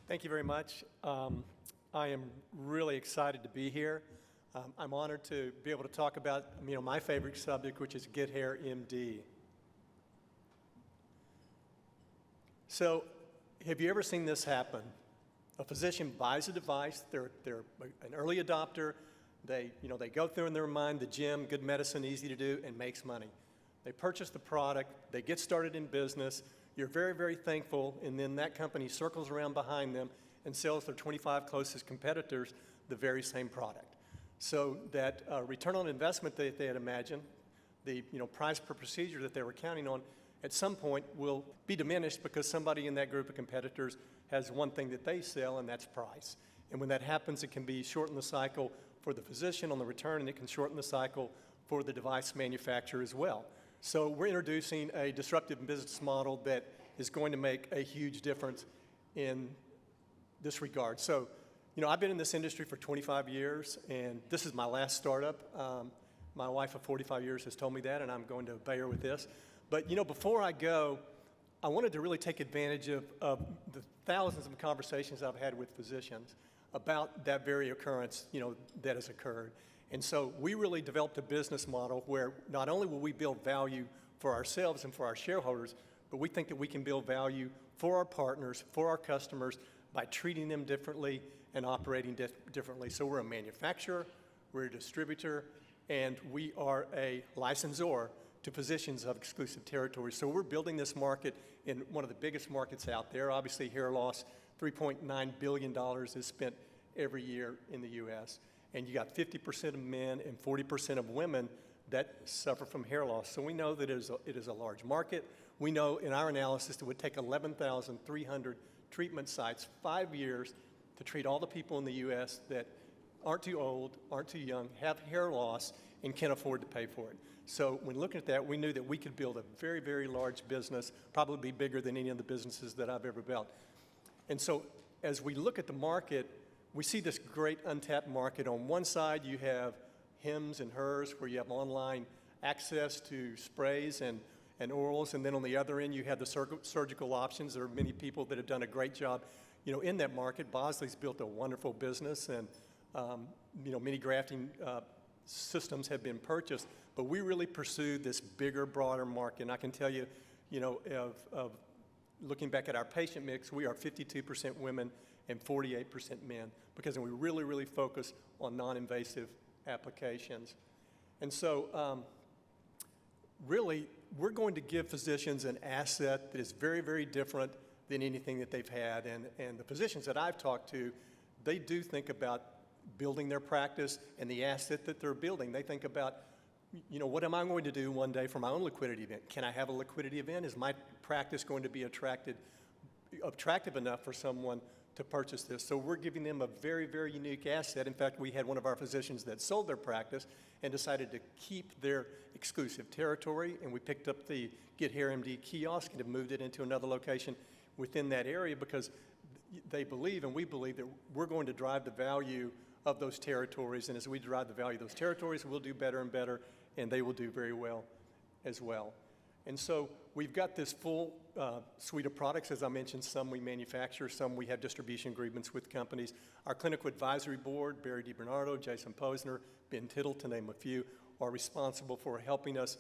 Thank you very much. I am really excited to be here. I'm honored to be able to talk about my favorite subject, which is GetHairMD. So, have you ever seen this happen? A physician buys a device, they're an early adopter, they go through in their mind the gym, good medicine, easy to do, and makes money. They purchase the product, they get started in business, you're very, very thankful, and then that company circles around behind them and sells their 25 closest competitors the very same product. So that return on investment that they had imagined, the price per procedure that they were counting on, at some point will be diminished because somebody in that group of competitors has one thing that they sell, and that's price. And when that happens, it can be shorten the cycle for the physician on the return, and it can shorten the cycle for the device manufacturer as well. So we're introducing a disruptive business model that is going to make a huge difference in this regard. So, I've been in this industry for 25 years, and this is my last startup. My wife of 45 years has told me that, and I'm going to obey her with this. But, before I go, I wanted to really take advantage of the thousands of conversations I've had with physicians about that very occurrence, that has occurred. And so we really developed a business model where not only will we build value for ourselves and for our shareholders, but we think that we can build value for our partners, for our customers, by treating them differently and operating differently. So we're a manufacturer, we're a distributor, and we are a licensor to physicians of exclusive territories. So we're building this market in one of the biggest markets out there. Obviously, hair loss, $3.9 billion is spent every year in the U.S., and you got 50% of men and 40% of women that suffer from hair loss. So we know that it is a large market. We know in our analysis it would take 11,300 treatment sites, 5 years, to treat all the people in the U.S. that aren't too old, aren't too young, have hair loss, and can't afford to pay for it. So when looking at that, we knew that we could build a very, very large business, probably bigger than any of the businesses that I've ever built. And so as we look at the market, we see this great untapped market. On one side, you have Hims and Hers, where you have online access to sprays and orals, and then on the other end, you have the surgical options. There are many people that have done a great job, in that market. Bosley's built a wonderful business, and many grafting systems have been purchased, but we really pursued this bigger, broader market. And I can tell you, of looking back at our patient mix, we are 52% women and 48% men, because we really, really focus on non-invasive applications. And so really, we're going to give physicians an asset that is very, very different than anything that they've had. And the physicians that I've talked to, they do think about building their practice and the asset that they're building. They think about, what am I going to do one day for my own liquidity event? Can I have a liquidity event? Is my practice going to be attractive enough for someone to purchase this? So we're giving them a very, very unique asset. In fact, we had one of our physicians that sold their practice and decided to keep their exclusive territory, and we picked up the GetHairMD kiosk and have moved it into another location within that area, because they believe, and we believe, that we're going to drive the value of those territories, and as we drive the value of those territories, we'll do better and better, and they will do very well as well. And so we've got this full suite of products. As I mentioned, some we manufacture, some we have distribution agreements with companies. Our clinical advisory board, Barry DiBernardo, Jason Posner, Ben Tittle, to name a few, are responsible for helping us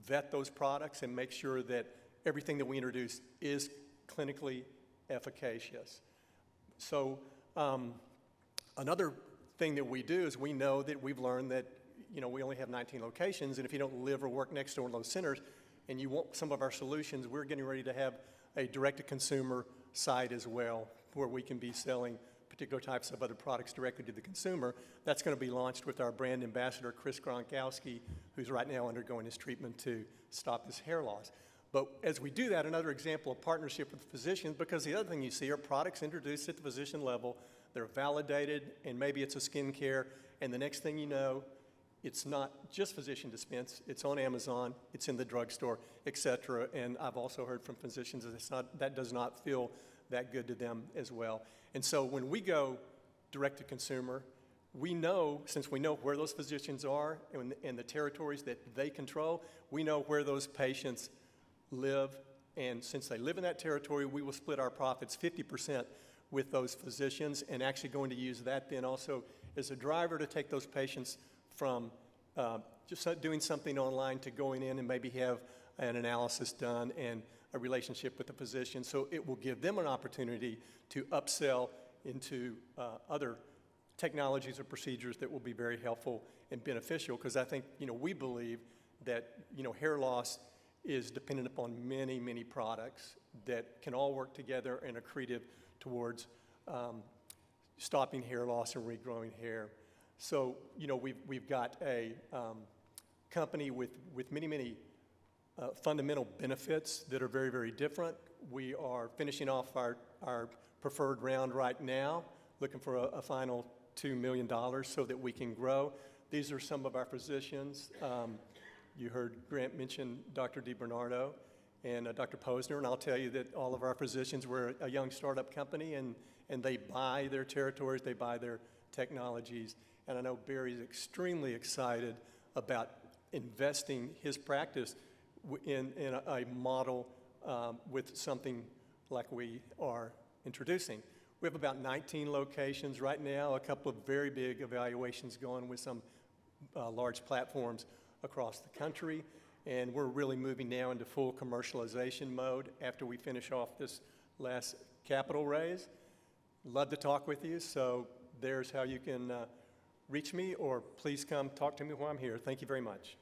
vet those products and make sure that everything that we introduce is clinically efficacious. So another thing that we do is we know that we've learned that we only have 19 locations, and if you don't live or work next to one of those centers and you want some of our solutions, we're getting ready to have a direct-to-consumer site as well, where we can be selling particular types of other products directly to the consumer. That's going to be launched with our brand ambassador, Chris Gronkowski, who's right now undergoing his treatment to stop his hair loss. But as we do that, another example of partnership with physicians, because the other thing you see are products introduced at the physician level, they're validated, and maybe it's a skincare, and the next thing you know, it's not just physician dispense, it's on Amazon, it's in the drugstore, et cetera. And I've also heard from physicians that that does not feel that good to them as well. And so when we go direct to consumer, we know, since we know where those physicians are and the territories that they control, we know where those patients live. And since they live in that territory, we will split our profits 50% with those physicians and actually going to use that then also as a driver to take those patients from just doing something online to going in and maybe have an analysis done and a relationship with the physician. So it will give them an opportunity to upsell into other technologies or procedures that will be very helpful and beneficial, because I think, we believe that, hair loss is dependent upon many, many products that can all work together and accretive towards stopping hair loss and regrowing hair. So, we've got a company with many, many fundamental benefits that are very, very different. We are finishing off our preferred round right now, looking for a final $2 million so that we can grow. These are some of our physicians. You heard Grant mention Dr. DiBernardo and Dr. Posner, and I'll tell you that all of our physicians were a young startup company, and they buy their territories, they buy their technologies. And I know Barry's extremely excited about investing his practice in a model with something like we are introducing. We have about 19 locations right now, a couple of very big evaluations going with some large platforms across the country, and we're really moving now into full commercialization mode after we finish off this last capital raise. Love to talk with you, so there's how you can reach me, or please come talk to me while I'm here. Thank you very much.